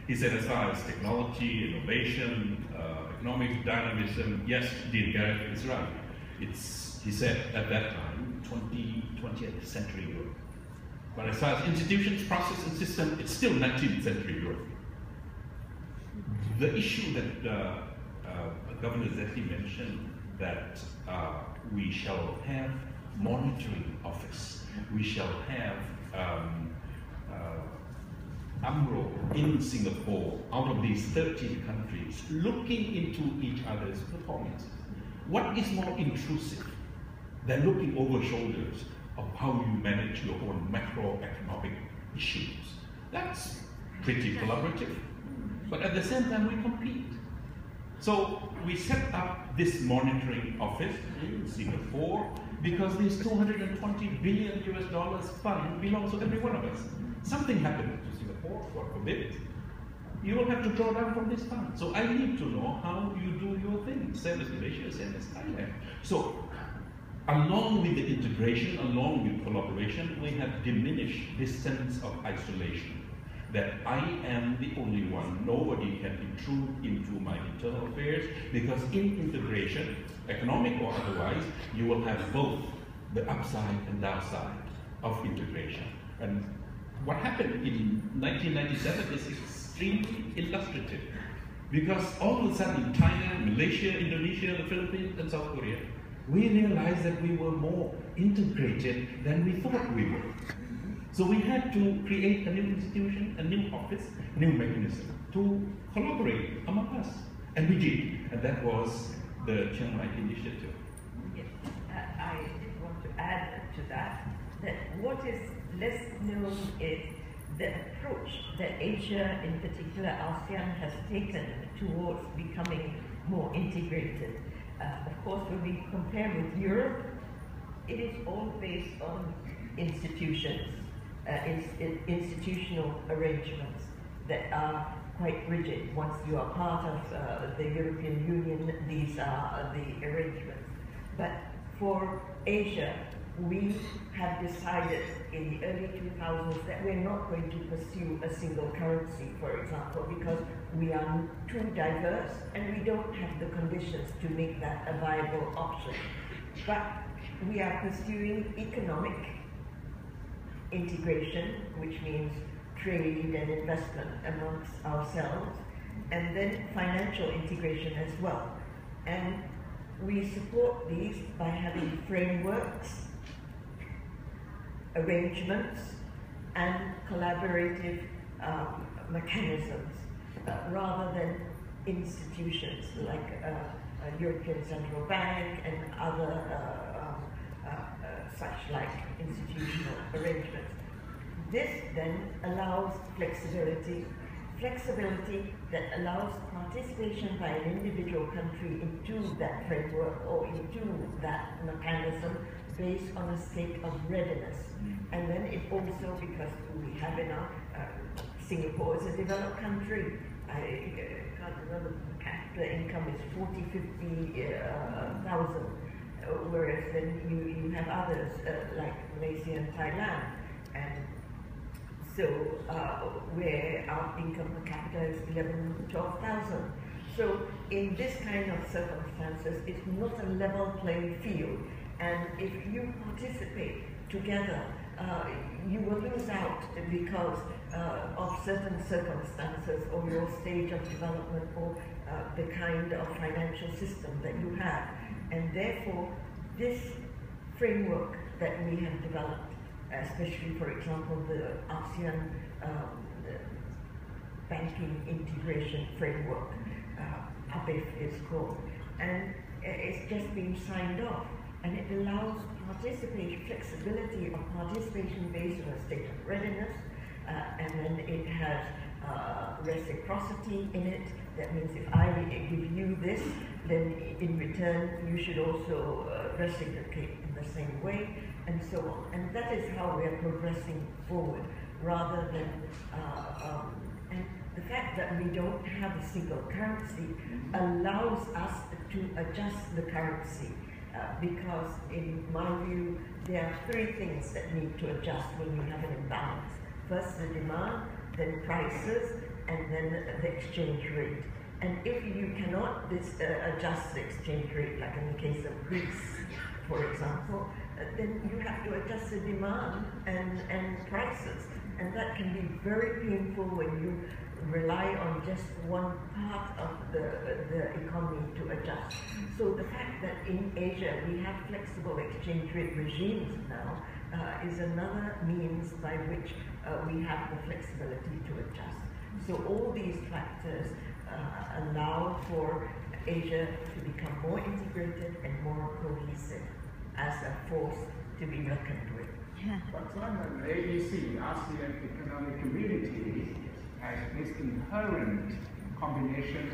He said as far as technology, innovation, economic dynamism, yes, Dean Garrett is right. He said at that time, 20th century Europe. But as far as institutions, process, and system, it's still 19th century Europe. The issue that Governor Zethi mentioned, that we shall have monitoring office, we shall have UMRO in Singapore, out of these 13 countries, looking into each other's performances. What is more intrusive than looking over shoulders of how you manage your own macroeconomic issues? That's pretty collaborative. But at the same time, we compete. So we set up this monitoring office in Singapore because this $220 billion fund belongs to every one of us. Something happened to Singapore, God forbid, you will have to draw down from this fund. So I need to know how you do your thing, same as Malaysia, same as Thailand. So along with the integration, along with collaboration, we have diminished this sense of isolation, that I am the only one, nobody can intrude into my internal affairs, because in integration, economic or otherwise, you will have both the upside and downside of integration. And what happened in 1997 is extremely illustrative, because all of a sudden in China, Malaysia, Indonesia, the Philippines, and South Korea, we realized that we were more integrated than we thought we were. So we had to create a new institution, a new office, new mechanism to collaborate among us. And we did, and that was the Chiang Mai Initiative. Yes, I did want to add to that, that what is less known is the approach that Asia, in particular ASEAN, has taken towards becoming more integrated. Of course, when we compare with Europe, it is all based on institutions. Institutional arrangements that are quite rigid. Once you are part of the European Union, these are the arrangements. But for Asia, we have decided in the early 2000s that we're not going to pursue a single currency, for example, because we are too diverse and we don't have the conditions to make that a viable option. But we are pursuing economic integration, which means trade and investment amongst ourselves, and then financial integration as well. And we support these by having frameworks, arrangements, and collaborative mechanisms, rather than institutions like a European Central Bank and other such like institutional arrangements. This then allows flexibility that allows participation by an individual country into that framework or into that mechanism based on a state of readiness. And then it also, because we have enough, Singapore is a developed country. I can't remember, the capita income is 50,000. Whereas then you have others like Malaysia and Thailand, and so where our income per capita is 12,000. So in this kind of circumstances, it's not a level playing field, and if you participate together, you will lose out because of certain circumstances or your stage of development or the kind of financial system that you have. And therefore, this framework that we have developed, especially, for example, the ASEAN banking integration framework, ABIF is called, and it's just been signed off, and it allows participation, flexibility of participation based on a state of readiness, and then it has reciprocity in it. That means if I give you this, then in return you should also reciprocate in the same way, and so on. And that is how we are progressing forward, rather than, and the fact that we don't have a single currency allows us to adjust the currency, because in my view, there are three things that need to adjust when you have an imbalance. First, the demand, then prices, and then the exchange rate. And if you cannot adjust the exchange rate, like in the case of Greece, for example, then you have to adjust the demand and prices. And that can be very painful when you rely on just one part of the economy to adjust. So the fact that in Asia we have flexible exchange rate regimes now is another means by which we have the flexibility to adjust. So all these factors allow for Asia to become more integrated and more cohesive as a force to be reckoned with. But Simon, AEC, ASEAN Economic Community, has this inherent combination